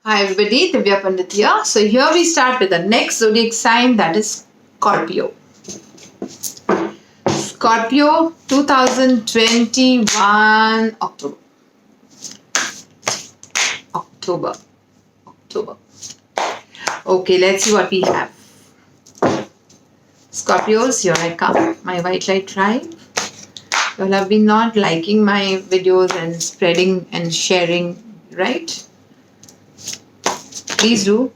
Hi everybody, Divya Pandit here. So here we start with the next zodiac sign, that is Scorpio. Scorpio 2021 October. October. Okay, let's see what we have. Scorpios, here I come, my white light tribe. You all have been not liking my videos and spreading and sharing, right? Please do.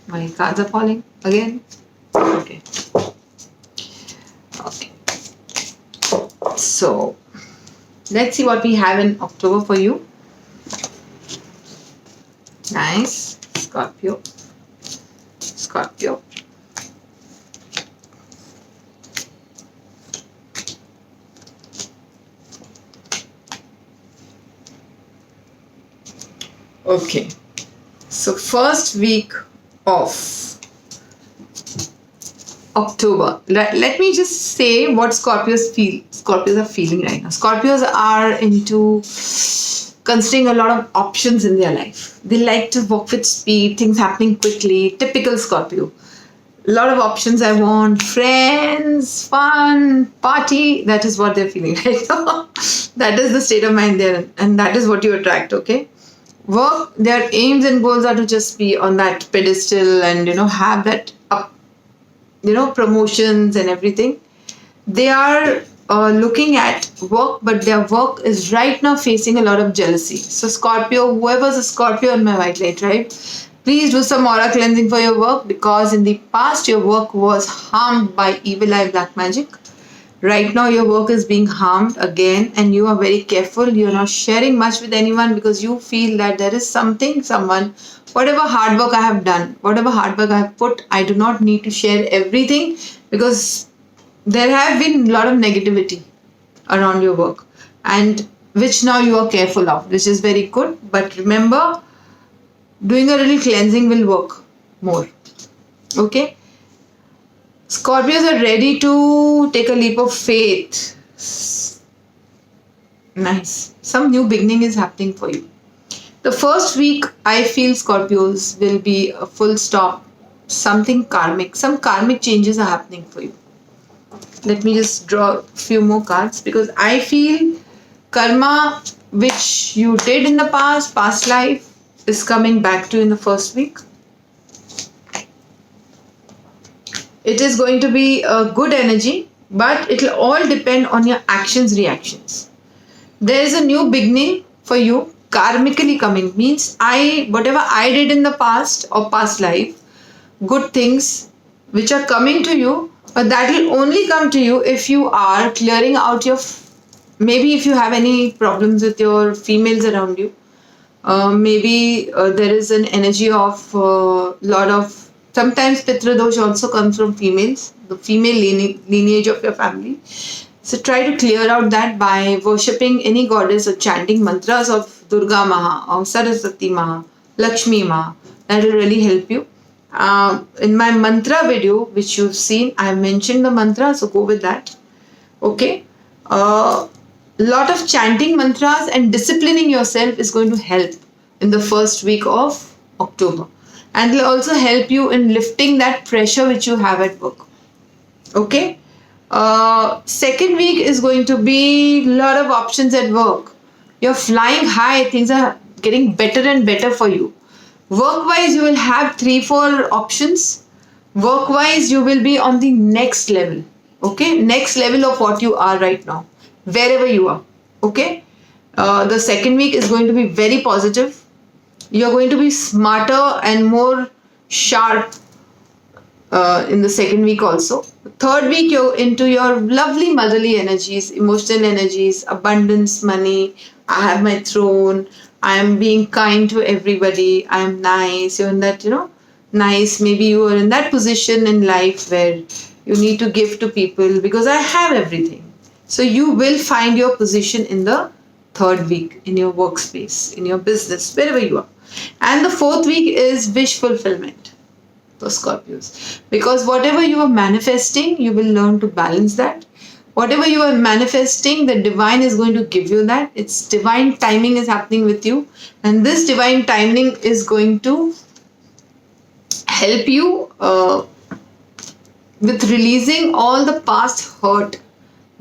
My cards are falling again. Okay. So let's see what we have in October for you. Nice. Scorpio. Okay. So first week of October. Let me just say what Scorpios are feeling right now. Scorpios are into considering a lot of options in their life. They like to work with speed, things happening quickly. Typical Scorpio. A lot of options. I want friends, fun, party. That is what they're feeling right now. That is the state of mind they're in, and that is what you attract. Okay. Work, their aims and goals are to just be on that pedestal and have that up, promotions and everything. They are looking at work, but their work is right now facing a lot of jealousy. So Scorpio, whoever's a Scorpio in my white light, right? Please do some aura cleansing for your work, because in the past your work was harmed by evil eye black magic. Right now your work is being harmed again, and you are very careful. You're not sharing much with anyone because you feel that there is someone, whatever hard work I have done, whatever hard work I have put, I do not need to share everything, because there have been a lot of negativity around your work, and which now you are careful of, which is very good. But remember, doing a little cleansing will work more. Okay. Scorpios are ready to take a leap of faith. Nice. Some new beginning is happening for you. The first week, I feel Scorpios will be a full stop. Something karmic. Some karmic changes are happening for you. Let me just draw a few more cards, because I feel karma which you did in the past life, is coming back to you in the first week. It is going to be a good energy, but it will all depend on your actions, reactions. There is a new beginning for you, karmically coming. Means whatever I did in the past or past life, good things which are coming to you, but that will only come to you if you are clearing out your, maybe if you have any problems with your females around you. Maybe there is an energy of lot of, sometimes Pitra Dosh also comes from females, the female lineage of your family. So try to clear out that by worshipping any goddess or chanting mantras of Durga Maha or Saraswati Maha, Lakshmi Maha. That will really help you. In my mantra video, which you've seen, I mentioned the mantra, so go with that. Okay. Lot of chanting mantras and disciplining yourself is going to help in the first week of October. And will also help you in lifting that pressure which you have at work. Okay. Second week is going to be a lot of options at work. You're flying high. Things are getting better and better for you. Work-wise, you will have 3-4 options. Work-wise, you will be on the next level. Okay. Next level of what you are right now. Wherever you are. Okay. The second week is going to be very positive. You're going to be smarter and more sharp in the second week also. The third week, you're into your lovely motherly energies, emotional energies, abundance, money. I have my throne. I am being kind to everybody. I am nice. You're in that, nice. Maybe you are in that position in life where you need to give to people because I have everything. So you will find your position in the third week, in your workspace, in your business, wherever you are. And the fourth week is wish fulfillment for Scorpios. Because whatever you are manifesting, you will learn to balance that. Whatever you are manifesting, the divine is going to give you that. It's divine timing is happening with you, and this divine timing is going to help you with releasing all the past hurt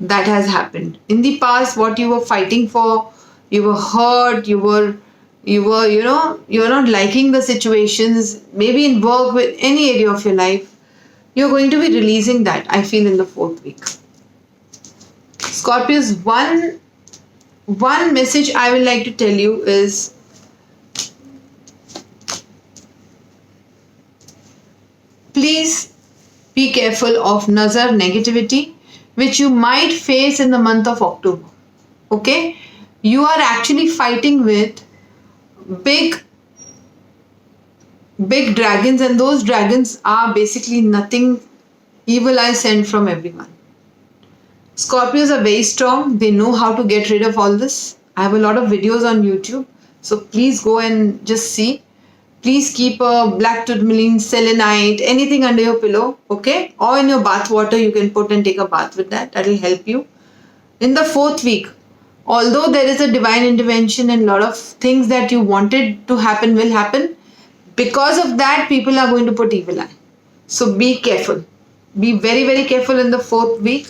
that has happened in the past. What you were fighting for, you were hurt, you're not liking the situations, maybe in work, with any area of your life. You're going to be releasing that, I feel, in the 4th week. Scorpios, one message I would like to tell you is, please be careful of nazar negativity which you might face in the month of October. Okay? You are actually fighting with big dragons, and those dragons are basically nothing, evil eye sent from everyone. Scorpios are very strong. They know how to get rid of all this. I have a lot of videos on YouTube, so please go and just see. Please keep a black tourmaline, selenite, anything under your pillow, okay? Or in your bath water, you can put and take a bath with that. That will help you. In the 4th week, although there is a divine intervention and a lot of things that you wanted to happen will happen, because of that, people are going to put evil eye. So be careful. Be very, very careful in the 4th week.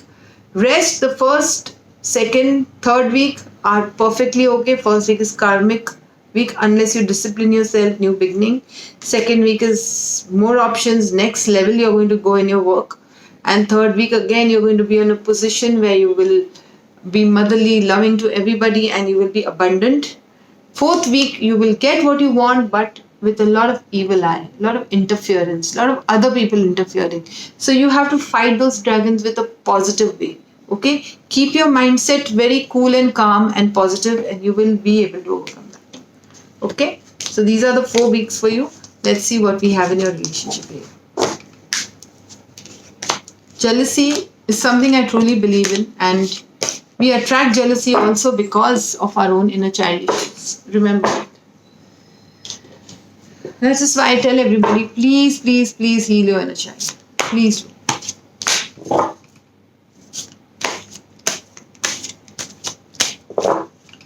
Rest, the 1st, 2nd, 3rd week are perfectly okay. 1st week is karmic week unless you discipline yourself, new beginning. 2nd week is more options, next level you're going to go in your work. And 3rd week again, you're going to be in a position where you will be motherly, loving to everybody, and you will be abundant. 4th week, you will get what you want, but with a lot of evil eye, a lot of interference, a lot of other people interfering. So you have to fight those dragons with a positive way. Okay? Keep your mindset very cool and calm and positive, and you will be able to overcome that. Okay? So these are the 4 weeks for you. Let's see what we have in your relationship here. Jealousy is something I truly believe in, and we attract jealousy also because of our own inner child issues. Remember that. That's just why I tell everybody, please, please, please heal your inner child. Please do.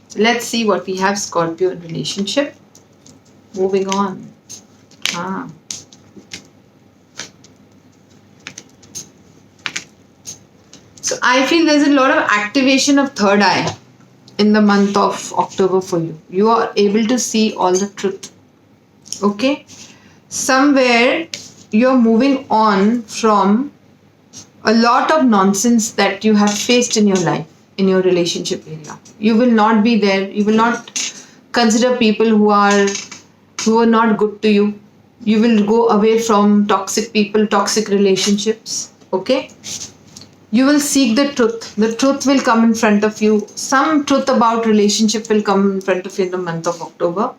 So let's see what we have, Scorpio, in relationship. Moving on. So I feel there's a lot of activation of 3rd eye in the month of October for you. You are able to see all the truth. Okay? Somewhere you're moving on from a lot of nonsense that you have faced in your life, in your relationship area. You will not be there. You will not consider people who are not good to you. You will go away from toxic people, toxic relationships. Okay? You will seek the truth. The truth will come in front of you. Some truth about relationship will come in front of you in the month of October.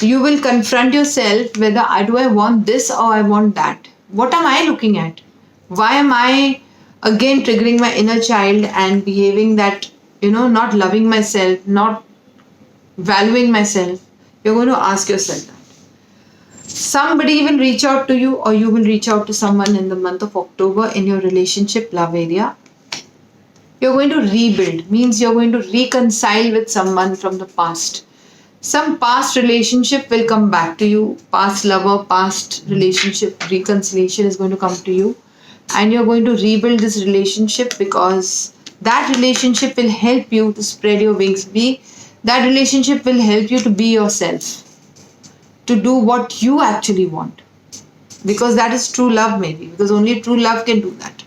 You will confront yourself whether do I want this or I want that. What am I looking at? Why am I again triggering my inner child and behaving that, not loving myself, not valuing myself? You're going to ask yourself that. Somebody will reach out to you, or you will reach out to someone in the month of October in your relationship, love area. You're going to rebuild, means you're going to reconcile with someone from the past. Some past relationship will come back to you, past lover, past relationship, reconciliation is going to come to you, and you're going to rebuild this relationship because that relationship will help you to spread your wings. That relationship will help you to be yourself, to do what you actually want, because that is true love, maybe, because only true love can do that.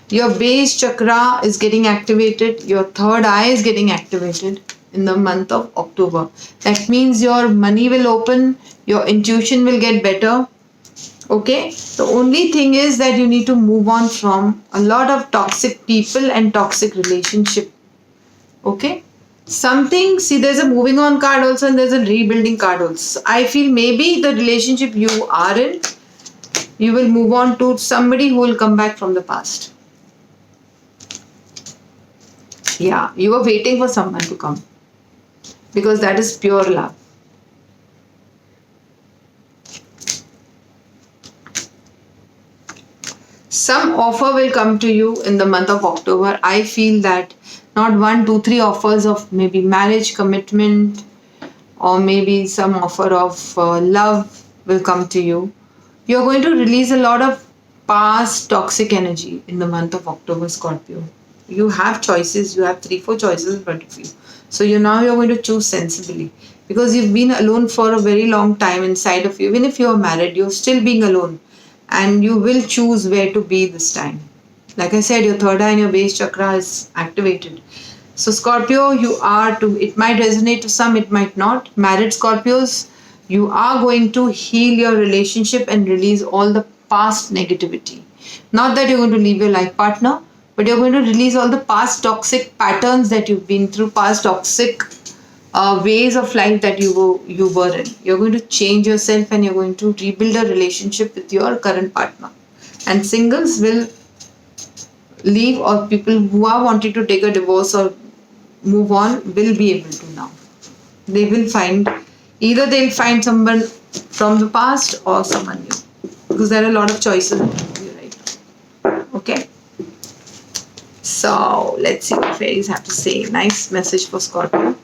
Your base chakra is getting activated, your 3rd eye is getting activated in the month of October. That means your money will open, your intuition will get better. Okay? The only thing is that you need to move on from a lot of toxic people and toxic relationship. Okay? There's a moving on card also, and there's a rebuilding card also. I feel maybe the relationship you are in, you will move on to somebody who will come back from the past. Yeah, you are waiting for someone to come, because that is pure love. some offer will come to you in the month of October. I feel that not 1, 2, 3 offers of maybe marriage, commitment, or maybe some offer of love will come to you. You're going to release a lot of past toxic energy in the month of October, Scorpio. You have choices, you have 3, 4 choices in front of you. So you're going to choose sensibly because you've been alone for a very long time inside of you. Even if you're married, you're still being alone and you will choose where to be this time. Like I said, your third eye and your base chakra is activated. So Scorpio, it might resonate to some, it might not. Married Scorpios, you are going to heal your relationship and release all the past negativity. Not that you're going to leave your life partner, but you're going to release all the past toxic patterns that you've been through, past toxic ways of life that you were in. You're going to change yourself and you're going to rebuild a relationship with your current partner. And singles will leave, or people who are wanting to take a divorce or move on will be able to now. They will find, either they'll find someone from the past or someone new, because there are a lot of choices right now. Okay, so let's see what fairies have to say. Nice message for Scorpio.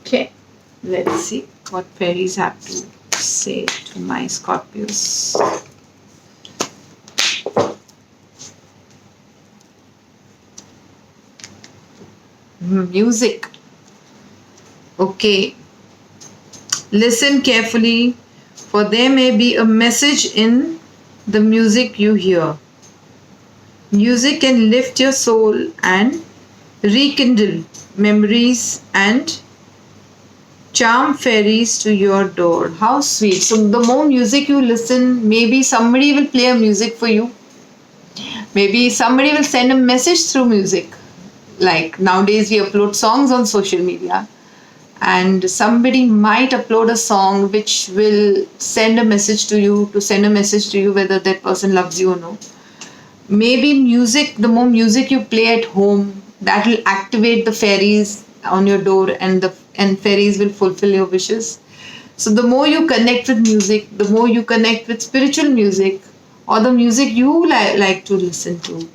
Okay, let's see what fairies have to say to my Scorpios. Music. Okay, listen carefully, for there may be a message in the music you hear. Music can lift your soul and rekindle memories and charm fairies to your door. How sweet. So the more music you listen, maybe somebody will play a music for you. Maybe somebody will send a message through music. Like nowadays we upload songs on social media, and somebody might upload a song which will send a message to you, whether that person loves you or no. Maybe music, the more music you play at home, that will activate the fairies on your door, and fairies will fulfill your wishes. So the more you connect with music, the more you connect with spiritual music or the music you like to listen to,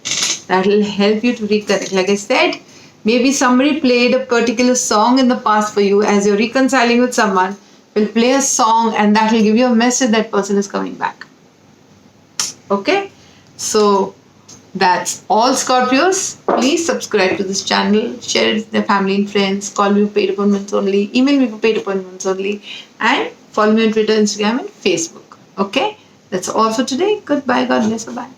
that will help you to reconnect. Like I said, maybe somebody played a particular song in the past for you. As you're reconciling with someone, will play a song and that will give you a message that person is coming back. Okay, so that's all, Scorpios. Please subscribe to this channel, share it with your family and friends, call me for paid appointments only, email me for paid appointments only, and follow me on Twitter, Instagram and Facebook. Okay, that's all for today. Goodbye, God bless, bye.